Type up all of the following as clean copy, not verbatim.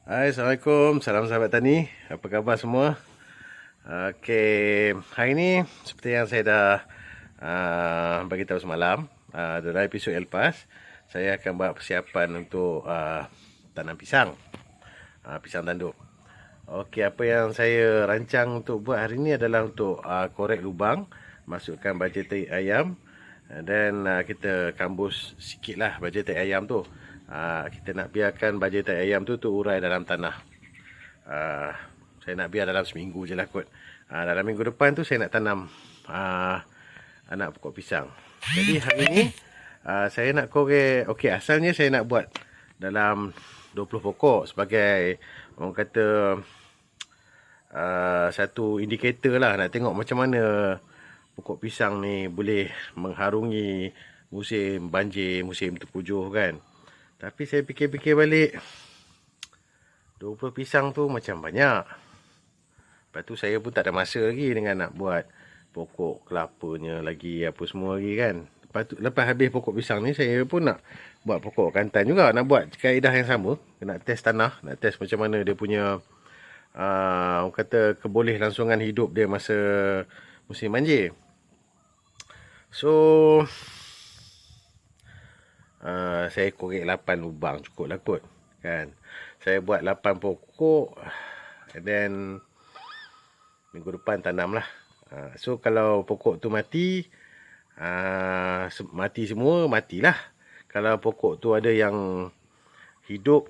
Hai, Assalamualaikum. Salam sahabat tani. Apa khabar semua? Okey, hari ni seperti yang saya dah bagi tahu semalam, dalam episod yang lepas, saya akan buat persiapan untuk tanam pisang. Pisang tanduk. Okey, apa yang saya rancang untuk buat hari ni adalah untuk korek lubang, masukkan baja tahi ayam dan kita kambus sikitlah baja tahi ayam tu. Kita nak biarkan baja tahi ayam tu urai dalam tanah. Uh, saya nak biar dalam seminggu je lah kot. Dalam minggu depan tu saya nak tanam anak pokok pisang. Jadi hari ni saya nak korek. Okey, asalnya saya nak buat dalam 20 pokok sebagai orang kata satu indikator lah, nak tengok macam mana pokok pisang ni boleh mengharungi musim banjir, musim terpujuh kan. Tapi saya fikir-fikir balik, 20 pisang tu macam banyak. Lepas tu saya pun tak ada masa lagi dengan nak buat pokok kelapanya lagi apa semua lagi kan. Lepas habis pokok pisang ni, saya pun nak buat pokok kantan juga. Nak buat kaedah yang sama. Nak test tanah, nak test macam mana dia punya orang kata keboleh langsungan hidup dia masa musim banjir. So saya korek 8 lubang cukup lah kot kan. Saya buat 8 pokok and then minggu depan tanam lah. So kalau pokok tu mati, mati semua, matilah. Kalau pokok tu ada yang hidup,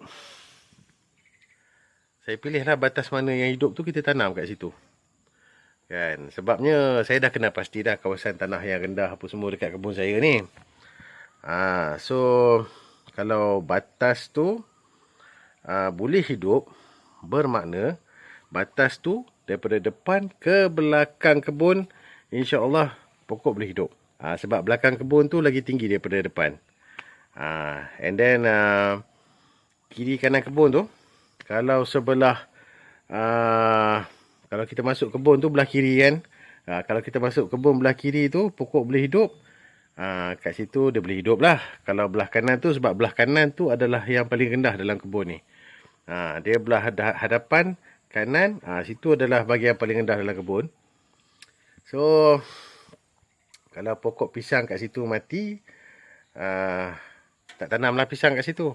saya pilihlah batas mana yang hidup tu, kita tanam kat situ kan. Sebabnya saya dah kenal pasti dah kawasan tanah yang rendah apa semua dekat kebun saya ni. So kalau batas tu boleh hidup, bermakna batas tu daripada depan ke belakang kebun, insya-Allah pokok boleh hidup. Sebab belakang kebun tu lagi tinggi daripada depan. And then kiri kanan kebun tu, kalau sebelah kalau kita masuk kebun tu belah kiri kan, kalau kita masuk kebun belah kiri tu pokok boleh hidup, kat situ dia boleh hidup lah. Kalau belah kanan tu, sebab belah kanan tu adalah yang paling rendah dalam kebun ni. Dia belah hadapan kanan, situ adalah bahagian paling rendah dalam kebun. So kalau pokok pisang kat situ mati, tak tanamlah pisang kat situ.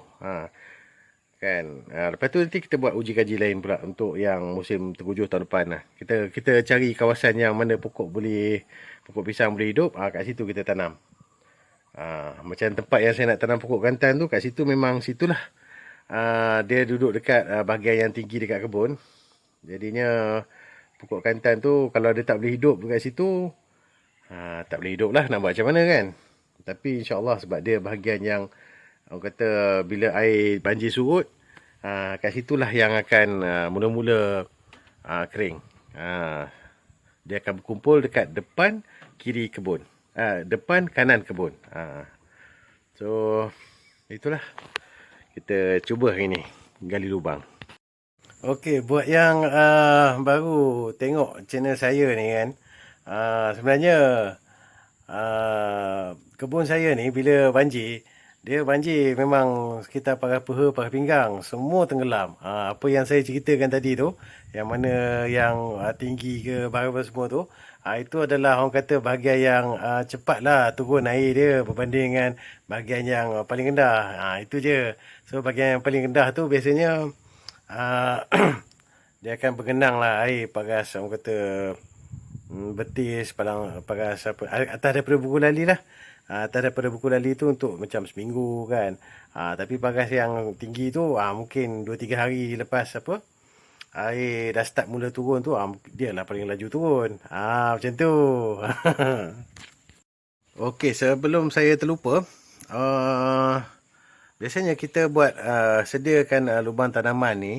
Kan. Lepas tu nanti kita buat uji kaji lain pula untuk yang musim terpujuh tahun depan lah. Kita cari kawasan yang mana pokok pisang boleh hidup, kat situ kita tanam. Macam tempat yang saya nak tanam pokok kantan tu, kat situ memang situlah dia duduk dekat bahagian yang tinggi dekat kebun. Jadinya pokok kantan tu kalau dia tak boleh hidup dekat situ, tak boleh hidup lah, nak buat macam mana kan. Tapi insyaAllah sebab dia bahagian yang orang kata bila air banjir surut, kat situlah yang akan mula-mula kering. Dia akan berkumpul dekat depan kiri kebun, depan kanan kebun. So itulah, kita cuba hari ni gali lubang. Okey, buat yang baru tengok channel saya ni kan, sebenarnya kebun saya ni bila banjir, dia banjir memang sekitar paras peha, paras pinggang, semua tenggelam. Apa yang saya ceritakan tadi tu, yang mana yang tinggi ke bawah semua tu, itu adalah orang kata bahagian yang cepatlah turun air dia berbanding dengan bahagian yang paling rendah. Itu je. So bahagian yang paling rendah tu biasanya dia akan bergenang lah air paras orang kata betis, paras apa, atas daripada buku lali lah. Atas daripada buku lali tu untuk macam seminggu kan. Tapi paras yang tinggi tu mungkin 2-3 hari lepas apa, air dah start mula turun tu, dia lah paling laju turun. Macam tu. Okey, sebelum saya terlupa, biasanya kita buat sediakan lubang tanaman ni,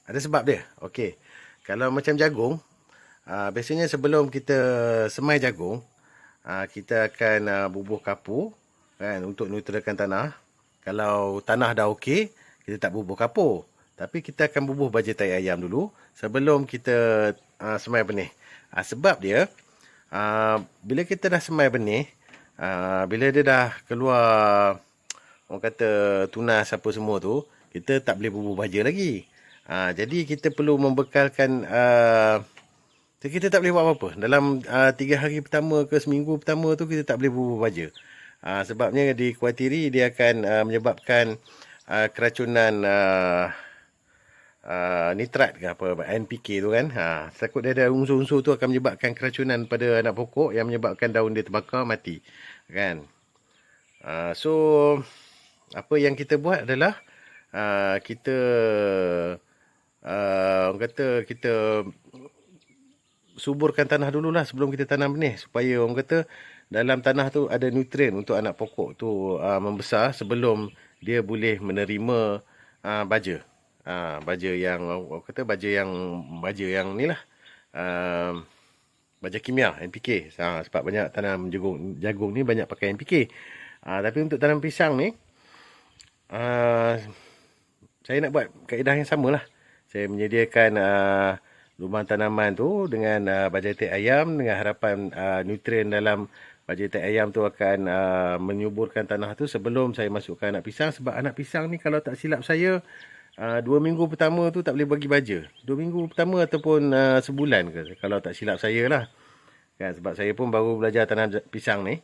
ada sebab dia. Okey, kalau macam jagung, biasanya sebelum kita semai jagung, kita akan bubuh kapur kan, untuk neutralkan tanah. Kalau tanah dah okey, kita tak bubuh kapur, tapi kita akan bubuh baja tahi ayam dulu sebelum kita semai benih. Sebab dia bila kita dah semai benih, bila dia dah keluar orang kata tunas apa semua tu, kita tak boleh bubuh baja lagi. Jadi kita perlu membekalkan, kita tak boleh buat apa-apa. Dalam 3 hari pertama ke seminggu pertama tu kita tak boleh bubuh baja. Sebabnya dikuatiri dia akan menyebabkan keracunan nitrat ke apa, NPK tu kan. Takut dia ada unsur-unsur tu akan menyebabkan keracunan pada anak pokok yang menyebabkan daun dia terbakar mati. Kan? So apa yang kita buat adalah kita orang kata kita suburkan tanah dululah sebelum kita tanam benih, supaya orang kata dalam tanah tu ada nutrien untuk anak pokok tu membesar sebelum dia boleh menerima baja. Baja yang orang kata baja yang ni lah, baja kimia NPK. Sebab banyak tanam jagung ni banyak pakai NPK. Tapi untuk tanam pisang ni saya nak buat kaedah yang samalah. Saya menyediakan lubang tanaman tu dengan baja tek ayam, dengan harapan nutrien dalam baja tek ayam tu akan menyuburkan tanah tu sebelum saya masukkan anak pisang. Sebab anak pisang ni kalau tak silap saya 2 minggu pertama tu tak boleh bagi baja. 2 minggu pertama ataupun sebulan ke, kalau tak silap saya lah. Kan, sebab saya pun baru belajar tanam pisang ni.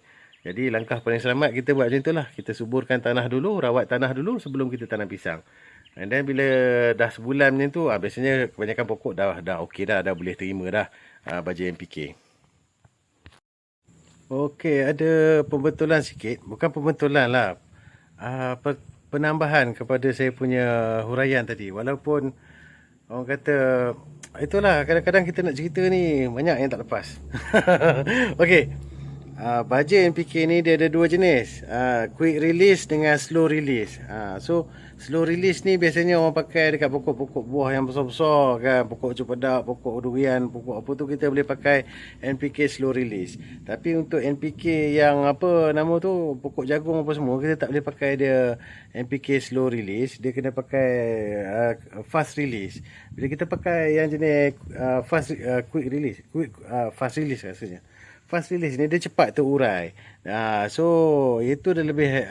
Jadi langkah paling selamat kita buat macam tu lah. Kita suburkan tanah dulu, rawat tanah dulu sebelum kita tanam pisang. And then bila dah sebulan macam tu, biasanya kebanyakan pokok dah okey dah boleh terima dah baja NPK. Okey, ada pembetulan sikit. Bukan pembetulan lah. Penambahan kepada saya punya huraian tadi. Walaupun orang kata, itulah kadang-kadang kita nak cerita ni banyak yang tak lepas. Okey. Baja NPK ni dia ada 2 jenis. Quick release dengan slow release. So slow release ni biasanya orang pakai dekat pokok-pokok buah yang besar-besar kan, pokok cempedak, pokok durian, pokok apa tu kita boleh pakai NPK slow release. Tapi untuk NPK yang apa nama tu, pokok jagung apa semua, kita tak boleh pakai dia NPK slow release, dia kena pakai fast release. Bila kita pakai yang jenis quick release, fast release rasanya. Fast release ni dia cepat terurai. So itu dah lebih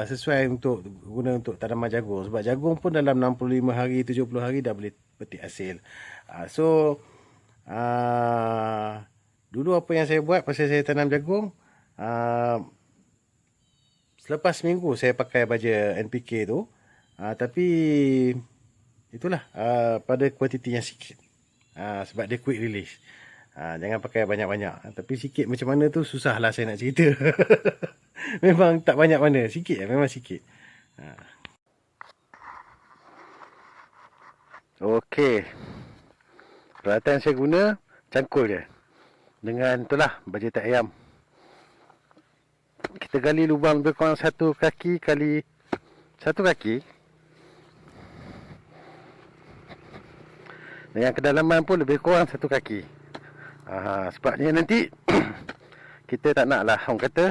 sesuai untuk guna untuk tanaman jagung. Sebab jagung pun dalam 65 hari, 70 hari dah boleh petik hasil. So dulu apa yang saya buat pasal saya tanam jagung, selepas seminggu saya pakai baja NPK tu. Tapi itulah pada kuantiti yang sikit. Sebab dia quick release. Jangan pakai banyak-banyak. Tapi sikit macam mana tu susahlah saya nak cerita. Memang tak banyak mana. Sikit memang sikit. Okey. Peralatan saya guna cangkul dia. Dengan itulah baja tek ayam. Kita gali lubang lebih kurang 1 kaki kali 1 kaki. Dengan kedalaman pun lebih kurang 1 kaki. Sebabnya nanti kita tak nak lah orang kata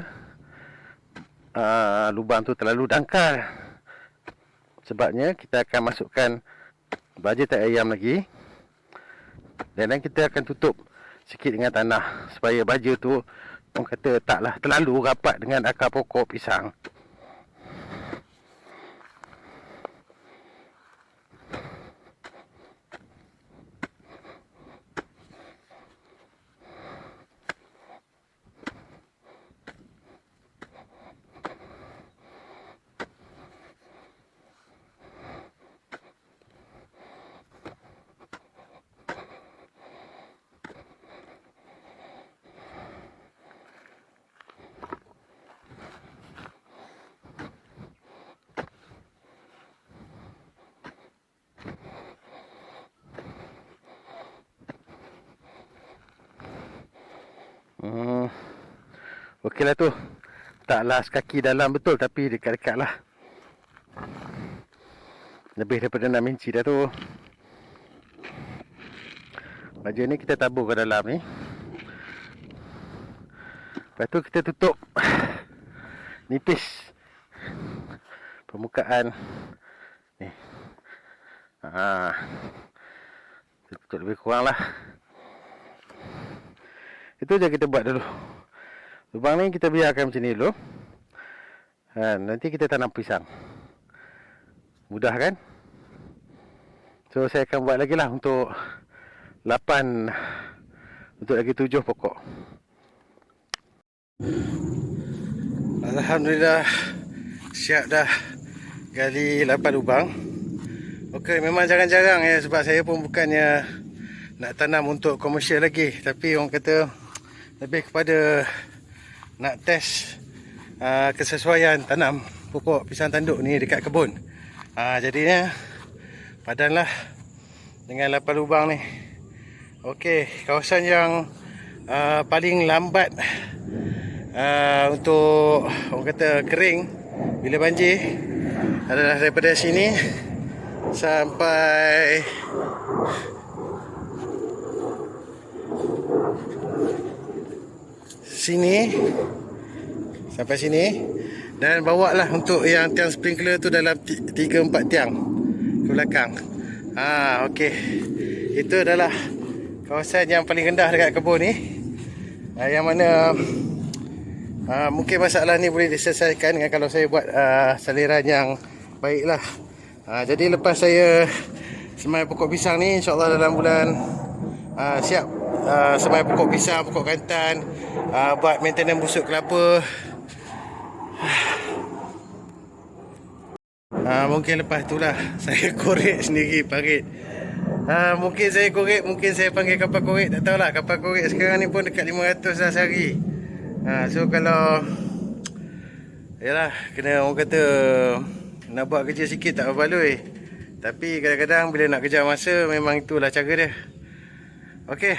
lubang tu terlalu dangkal. Sebabnya kita akan masukkan baja tek ayam lagi, dan kita akan tutup sikit dengan tanah supaya baja tu orang kata taklah terlalu rapat dengan akar pokok pisang. Okey lah tu. Taklah sekaki dalam betul, tapi dekat-dekat lah. Lebih daripada 6 inci dah tu. Baja ni kita tabur ke dalam ni. Lepas tu kita tutup nipis permukaan ni. Tutup lebih kurang lah. Itu je kita buat dulu. Lubang ni kita biarkan macam ni dulu. Nanti kita tanam pisang. Mudah kan? So saya akan buat lagi lah untuk 8, untuk lagi 7 pokok. Alhamdulillah siap dah gali 8 lubang. Okey, memang jarang-jarang ya, sebab saya pun bukannya nak tanam untuk komersial lagi, tapi orang kata lebih kepada nak test kesesuaian tanam pokok pisang tanduk ni dekat kebun. Jadinya padanlah dengan 8 lubang ni. Okey, kawasan yang paling lambat untuk orang kata kering bila banjir adalah daripada sini sampai sini, sampai sini, dan bawa lah untuk yang tiang sprinkler tu dalam 3-4 tiang ke belakang. Okey, itu adalah kawasan yang paling rendah dekat kebun ni, yang mana mungkin masalah ni boleh diselesaikan dengan kalau saya buat saliran yang baik lah. Jadi lepas saya semai pokok pisang ni, insyaAllah dalam bulan siap semai pokok pisang, pokok kantan, buat maintenance busuk kelapa. Mungkin lepas itulah saya korek sendiri parit. Mungkin saya korek, mungkin saya panggil kapal korek, tak tahulah. Kapal korek sekarang ni pun dekat 500 dah sehari. So kalau yalah, kena orang kata nak buat kerja sikit tak berbaloi, tapi kadang-kadang bila nak kejar masa, memang itulah cara dia. Okey,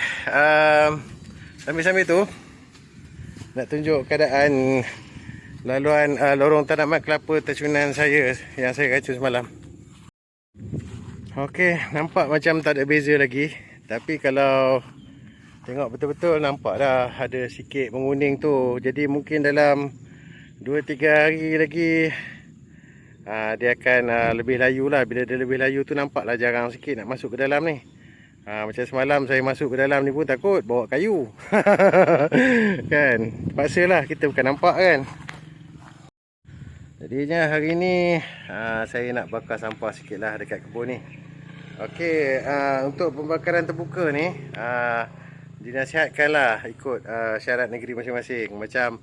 sambil-sambil tu nak tunjuk keadaan laluan lorong tanaman kelapa tacunan saya yang saya racun semalam. Okey, nampak macam tak ada beza lagi, tapi kalau tengok betul-betul nampak dah ada sikit menguning tu. Jadi mungkin dalam 2-3 hari lagi dia akan lebih layu lah. Bila dia lebih layu tu nampaklah jarang sikit nak masuk ke dalam ni. Macam semalam saya masuk ke dalam ni pun takut bawa kayu. Kan, terpaksa lah, kita bukan nampak kan. Jadinya hari ni saya nak bakar sampah sikit lah dekat kebun ni. Okey, untuk pembakaran terbuka ni dinasihatkan lah ikut syarat negeri masing-masing. Macam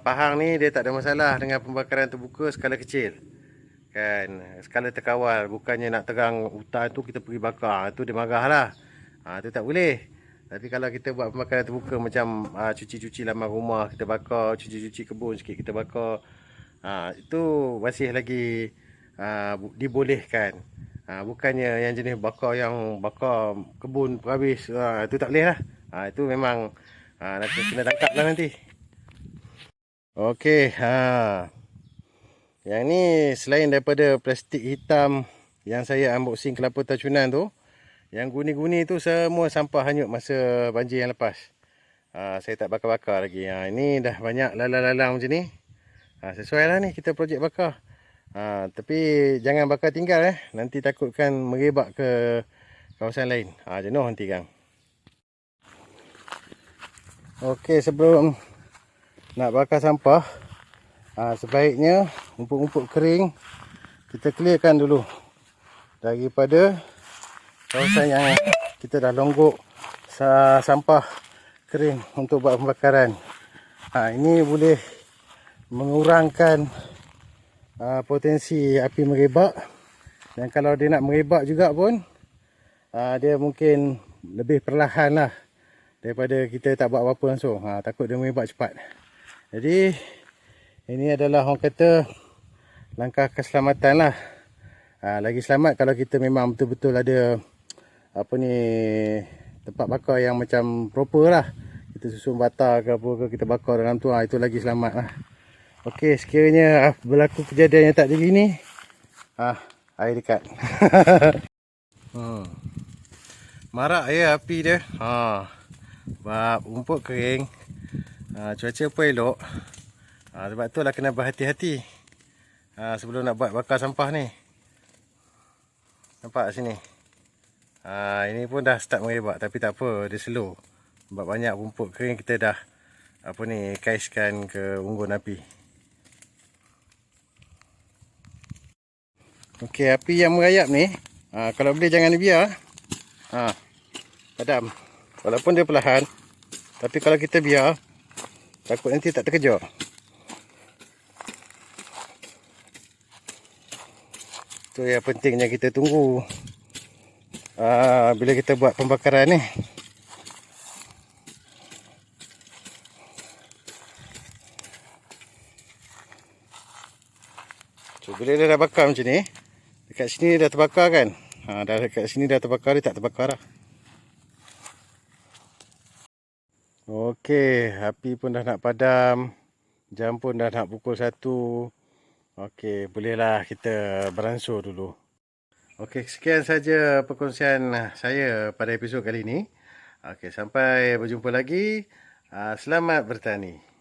Pahang ni dia tak ada masalah dengan pembakaran terbuka skala kecil, kan, skala terkawal. Bukannya nak terang hutan tu kita pergi bakar, tu dia marah lah. Tu tak boleh. Tapi kalau kita buat pembakaran terbuka macam cuci-cuci laman rumah kita bakar, cuci-cuci kebun sikit kita bakar, itu masih lagi dibolehkan. Bukannya yang jenis bakar yang bakar kebun habis, itu tak boleh lah. Itu memang nanti kena tangkap lah nanti. Okey, yang ni selain daripada plastik hitam yang saya unboxing kelapa tacunan tu, yang guni-guni tu semua sampah hanyut masa banjir yang lepas. Saya tak bakar-bakar lagi. Ini dah banyak lalang-lalang macam ni. Sesuai lah ni kita projek bakar. Tapi jangan bakar tinggal nanti takutkan merebak ke kawasan lain. Jenuh nanti kan. Okey, sebelum nak bakar sampah, sebaiknya rumput-rumput kering kita clearkan dulu daripada kawasan yang kita dah longgok sampah kering untuk buat pembakaran. Ini boleh mengurangkan potensi api merebak, dan kalau dia nak merebak juga pun dia mungkin lebih perlahan lah daripada kita tak buat apa-apa langsung. Takut dia merebak cepat. Jadi ini adalah orang kata langkah keselamatan lah. Lagi selamat kalau kita memang betul-betul ada tempat bakar yang macam proper lah. Kita susun bata ke apa ke, kita bakar dalam tu, itu lagi selamat lah. Okey, sekiranya berlaku kejadian yang tak begini, air dekat. Marak ya api dia. Sebab rumput kering, cuaca pun elok. Sebab tu lah kena berhati-hati sebelum nak buat bakar sampah ni. Nampak sini. Ini pun dah start merebak, tapi tak apa, dia slow. Sebab banyak rumput kering kita dah kaiskan ke unggun api. Okey, api yang merayap ni Kalau boleh jangan dibiar. Padam. Walaupun dia perlahan, tapi kalau kita biar, takut nanti tak terkejar. Itu yang pentingnya kita tunggu bila kita buat pembakaran ni. So, bila dia dah bakar macam ni, dekat sini dah terbakar kan. Dah dekat sini dah terbakar, dia tak terbakar lah. Okey, api pun dah nak padam. Jam pun dah nak pukul 1. Okey, bolehlah kita beransur dulu. Okey, sekian saja perkongsian saya pada episod kali ini. Okey, sampai berjumpa lagi. Selamat bertani.